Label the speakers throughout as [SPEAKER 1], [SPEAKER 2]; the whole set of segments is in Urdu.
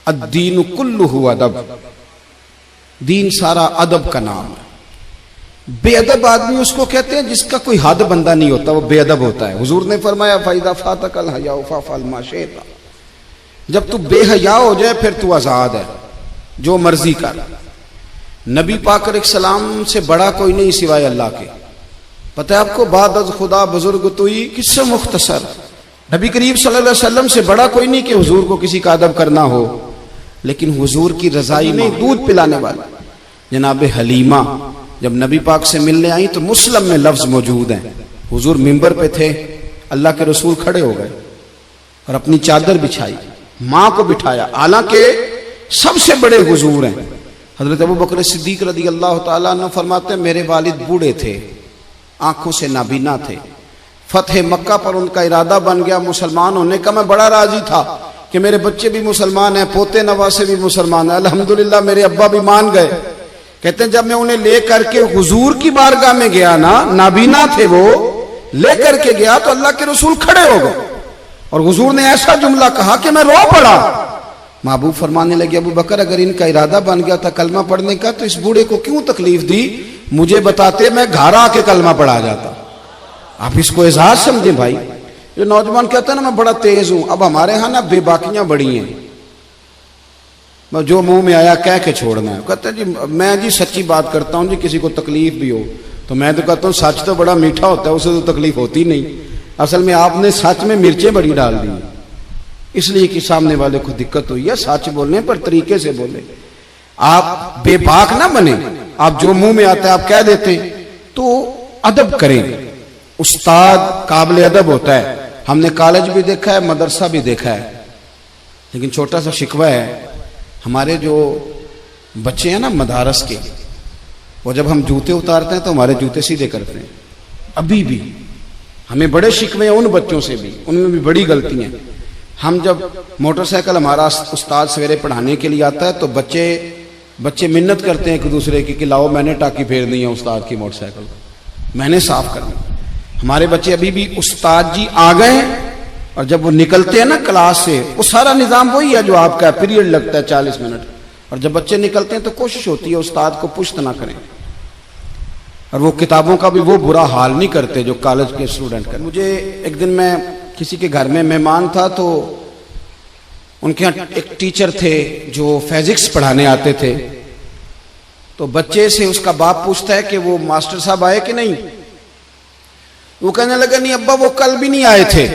[SPEAKER 1] الدین کلہ ادب، دین سارا ادب کا نام ہے۔ بے ادب آدمی اس کو کہتے ہیں جس کا کوئی حد بندہ نہیں ہوتا، وہ بے ادب ہوتا ہے۔ حضور نے فرمایا فَإِذَا فَاتَكَ الْحَيَاءُ فَافْعَلْ مَا شِئْتَ، جب تو بے حیا ہو جائے پھر تو آزاد ہے، جو مرضی کر۔ نبی پاک علیہ السلام سے بڑا کوئی نہیں سوائے اللہ کے۔ پتہ ہے آپ کو، بعد از خدا بزرگ توئی کس سے مختصر، نبی کریم صلی اللہ علیہ وسلم سے بڑا کوئی نہیں کہ حضور کو کسی کا ادب کرنا ہو۔ لیکن حضور کی رضائی میں دودھ پلانے والا جناب حلیمہ جب نبی پاک سے ملنے آئیں تو مسلم میں لفظ موجود ہیں، حضور منبر پہ تھے، اللہ کے رسول کھڑے ہو گئے اور اپنی چادر بچھائی، ماں کو بٹھایا، حالانکہ سب سے بڑے حضور ہیں۔ حضرت ابو بکر صدیق رضی اللہ تعالیٰ عنہ فرماتے ہیں میرے والد بوڑھے تھے، آنکھوں سے نابینا تھے، فتح مکہ پر ان کا ارادہ بن گیا مسلمان ہونے کا۔ میں بڑا راضی تھا کہ میرے بچے بھی مسلمان ہیں، پوتے نواسے بھی مسلمان ہیں، الحمدللہ میرے ابا بھی مان گئے۔ کہتے ہیں جب میں انہیں لے کر کے حضور کی بارگاہ میں گیا نا، نابینا تھے وہ، لے کر کے گیا تو اللہ کے رسول کھڑے ہو گئے اور حضور نے ایسا جملہ کہا کہ میں رو پڑا۔ محبوب فرمانے لگے ابو بکر اگر ان کا ارادہ بن گیا تھا کلمہ پڑھنے کا تو اس بوڑھے کو کیوں تکلیف دی، مجھے بتاتے میں گھر آ کے کلمہ پڑھا جاتا۔ آپ اس کو اعزاز سمجھیں بھائی۔ جو نوجوان کہتا ہے نا میں بڑا تیز ہوں، اب ہمارے ہاں نا بے باکیاں بڑی ہیں، جو منہ میں آیا کہہ کے چھوڑنا ہے۔ کہتا ہے جی میں جی سچی بات کرتا ہوں، جی کسی کو تکلیف بھی ہو تو میں تو کہتا ہوں سچ تو بڑا میٹھا ہوتا ہے، اسے تو تکلیف ہوتی نہیں۔ اصل میں آپ نے سچ میں مرچیں بڑی ڈال دی، اس لیے کہ سامنے والے کو دقت ہوئی ہے۔ سچ بولنے پر طریقے سے بولے، آپ بے باک نہ بنے، آپ جو منہ میں آتا ہے آپ کہہ دیتے ہیں، تو ادب کریں۔ استاد قابل ادب ہوتا ہے، ہم نے کالج بھی دیکھا ہے، مدرسہ بھی دیکھا ہے، لیکن چھوٹا سا شکوہ ہے ہمارے جو بچے ہیں نا مدارس کے، وہ جب ہم جوتے اتارتے ہیں تو ہمارے جوتے سیدھے کرتے ہیں۔ ابھی بھی ہمیں بڑے شکوے ہیں ان بچوں سے بھی، ان میں بھی بڑی غلطی ہیں۔ ہم جب موٹر سائیکل ہمارا استاد سویرے پڑھانے کے لیے آتا ہے تو بچے منت کرتے ہیں ایک دوسرے کی کہ لاؤ میں نے ٹاکی پھیرنی ہے استاد کی موٹر سائیکل کو، میں نے صاف کرنا۔ ہمارے بچے ابھی بھی استاد جی آ گئے ہیں، اور جب وہ نکلتے ہیں نا کلاس سے وہ سارا نظام وہی ہے جو آپ کا پیریڈ لگتا ہے 40 منٹ، اور جب بچے نکلتے ہیں تو کوشش ہوتی ہے استاد کو پشت نہ کریں، اور وہ کتابوں کا بھی وہ برا حال نہیں کرتے جو کالج کے اسٹوڈنٹ کرتے۔ مجھے ایک دن میں کسی کے گھر میں مہمان تھا تو ان کے یہاں ایک ٹیچر تھے جو فزکس پڑھانے آتے تھے، تو بچے سے اس کا باپ پوچھتا ہے کہ وہ ماسٹر صاحب آئے کہ نہیں؟ وہ کہنے لگا نہیں ابا وہ کل بھی نہیں آئے تھے۔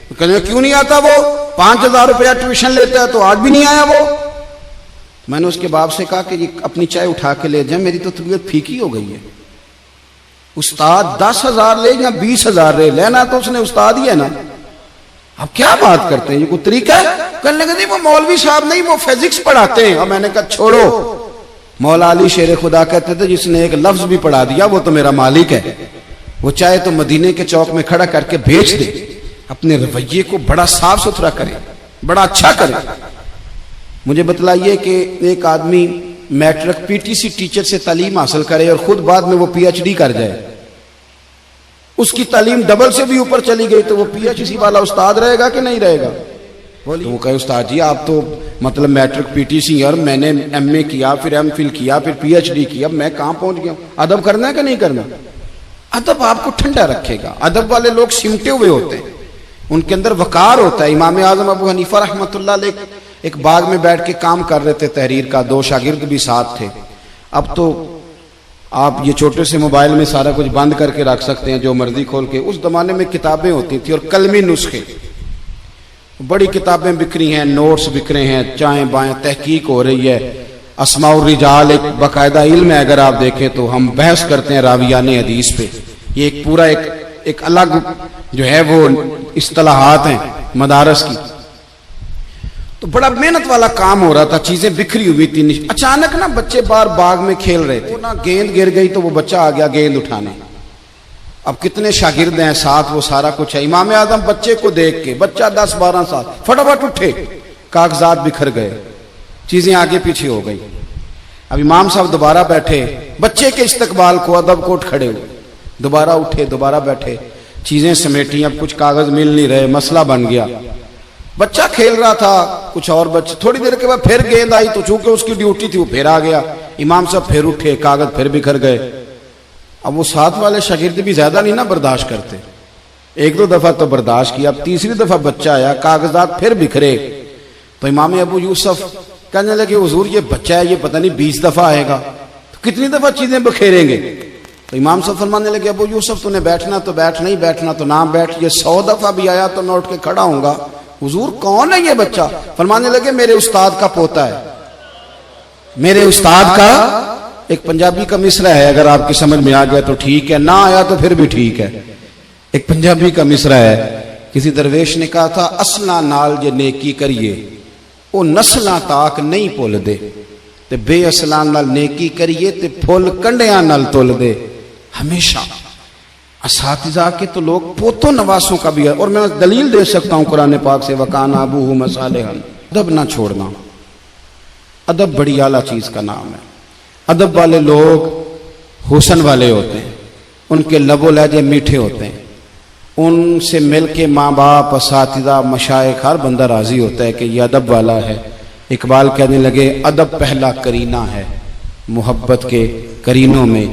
[SPEAKER 1] کہنے لگا کیوں نہیں آتا وہ؟ 5000 روپیہ ٹیوشن لیتا ہے تو آج بھی نہیں آیا وہ۔ میں نے اس کے باپ سے کہا کہ یہ اپنی چائے اٹھا کے لے جائیں، میری تو طبیعت پھیکی ہو گئی ہے۔ استاد 10,000 لے یا 20,000 لے، لینا تو اس نے استاد ہی ہے نا، آپ کیا بات کرتے ہیں؟ یہ کوئی طریقہ ہے؟ کہنے لگا نہیں وہ مولوی صاحب نہیں، وہ فزکس پڑھاتے ہیں۔ اور میں نے کہا چھوڑو، مولا علی شیر خدا کہتے تھے جس نے ایک لفظ بھی پڑھا دیا وہ تو میرا مالک ہے، وہ چاہے تو مدینے کے چوک میں کھڑا کر کے بیچ دے، اپنے رویے کو بڑا صاف ستھرا کرے، بڑا اچھا کرے۔ مجھے بتلائیے کہ ایک آدمی matric P T C teacher سے تعلیم حاصل کرے اور خود بعد میں وہ پی ایچ ڈی کر جائے، اس کی تعلیم ڈبل سے بھی اوپر چلی گئی تو وہ پی ایچ ڈی والا استاد رہے گا کہ نہیں رہے گا؟ تو وہ کہے استاد جی آپ تو مطلب میٹرک پی ٹی سی اور میں نے ایم اے کیا، پھر ایم فل کیا، پھر پی ایچ ڈی کیا، میں کہاں پہنچ گیا ہوں؟ ادب کرنا ہے کہ نہیں کرنا؟ ادب آپ کو ٹھنڈا رکھے گا۔ ادب والے لوگ سمٹے ہوئے ہوتے ہیں، ان کے اندر وقار ہوتا ہے۔ امام اعظم ابو حنیفہ رحمۃ اللہ علیہ ایک باغ میں بیٹھ کے کام کر رہے تھے تحریر کا، 2 شاگرد بھی ساتھ تھے۔ اب تو آپ یہ چھوٹے سے موبائل میں سارا کچھ بند کر کے رکھ سکتے ہیں، جو مرضی کھول کے۔ اس زمانے میں کتابیں ہوتی تھیں اور قلمی نسخے، بڑی کتابیں بک رہی ہیں، نوٹس بک رہے ہیں، چائیں بائیں تحقیق ہو رہی ہے۔ اسماء الرجال ایک باقاعدہ علم ہے، اگر آپ دیکھیں تو ہم بحث کرتے ہیں راویان حدیث پہ، یہ ایک پورا ایک الگ جو ہے وہ اصطلاحات ہیں مدارس کی۔ تو بڑا محنت والا کام ہو رہا تھا، چیزیں بکھری ہوئی تھی۔ اچانک نا بچے باہر باغ میں کھیل رہے تھے، نا گیند گر گئی تو وہ بچہ آ گیا گیند اٹھانے۔ اب کتنے شاگرد ہیں ساتھ، وہ سارا کچھ ہے۔ امام اعظم بچے کو دیکھ کے، بچہ 10-12 سال، فٹافٹ اٹھے، کاغذات بکھر گئے، چیزیں آگے پیچھے ہو گئی۔ اب امام صاحب دوبارہ بیٹھے، بچے کے استقبال کو ادب کو اٹھ کھڑے ہوئے، دوبارہ اٹھے، دوبارہ بیٹھے، چیزیں سمیٹی، اب کچھ کاغذ مل نہیں رہے، مسئلہ بن گیا۔ بچہ کھیل رہا تھا، کچھ اور بچے، تھوڑی دیر کے بعد پھر گیند آئی تو چونکہ اس کی ڈیوٹی تھی وہ پھر آ گیا، امام صاحب پھر اٹھے، کاغذ پھر بکھر گئے۔ اب وہ ساتھ والے شاگرد بھی زیادہ نہیں نا برداشت کرتے، ایک دو دفعہ تو برداشت کیا، اب تیسری دفعہ بچہ آیا، کاغذات پھر بکھرے، تو امام ابو یوسف کہنے لگے حضور یہ بچہ ہے، یہ پتہ نہیں 20 دفعہ آئے گا، تو کتنی دفعہ چیزیں بکھیریں گے؟ تو امام صاحب فرمانے لگے ابو یوسف تو نے بیٹھنا تو بیٹھ، نہیں بیٹھنا تو نہ بیٹھ، یہ 100 دفعہ بھی آیا تو میں اٹھ کے کھڑا ہوں گا۔ حضور کون ہے یہ بچہ؟ فرمانے لگے میرے استاد کا پوتا ہے، میرے استاد کا۔ ایک پنجابی کا مصرع ہے، اگر آپ کی سمجھ میں آ گیا تو ٹھیک ہے، نہ آیا تو پھر بھی ٹھیک ہے۔ ایک پنجابی کا مصرع ہے، کسی درویش نے کہا تھا اصلاں نال جے نیکی کریے وہ نسلاں تاک نہیں بھول دے، تے بے اصلاں نال نیکی کریے تے پھول کنڈیاں نال تول دے۔ ہمیشہ اساتذہ کے تو لوگ پوتوں نواسوں کا بھی ہے، اور میں دلیل دے سکتا ہوں قرآن پاک سے، وَكَانَ أَبُوهُمَا صَالِحًا۔ ادب نہ چھوڑنا، ادب بڑی اعلیٰ چیز کا نام ہے۔ ادب والے لوگ حسن والے ہوتے ہیں، ان کے لب و لہجے میٹھے ہوتے ہیں، ان سے مل کے ماں باپ، اساتذہ، مشائخ، ہر بندہ راضی ہوتا ہے کہ یہ ادب والا ہے۔ اقبال کہنے لگے ادب پہلا کرینہ ہے، محبت کے کرینوں میں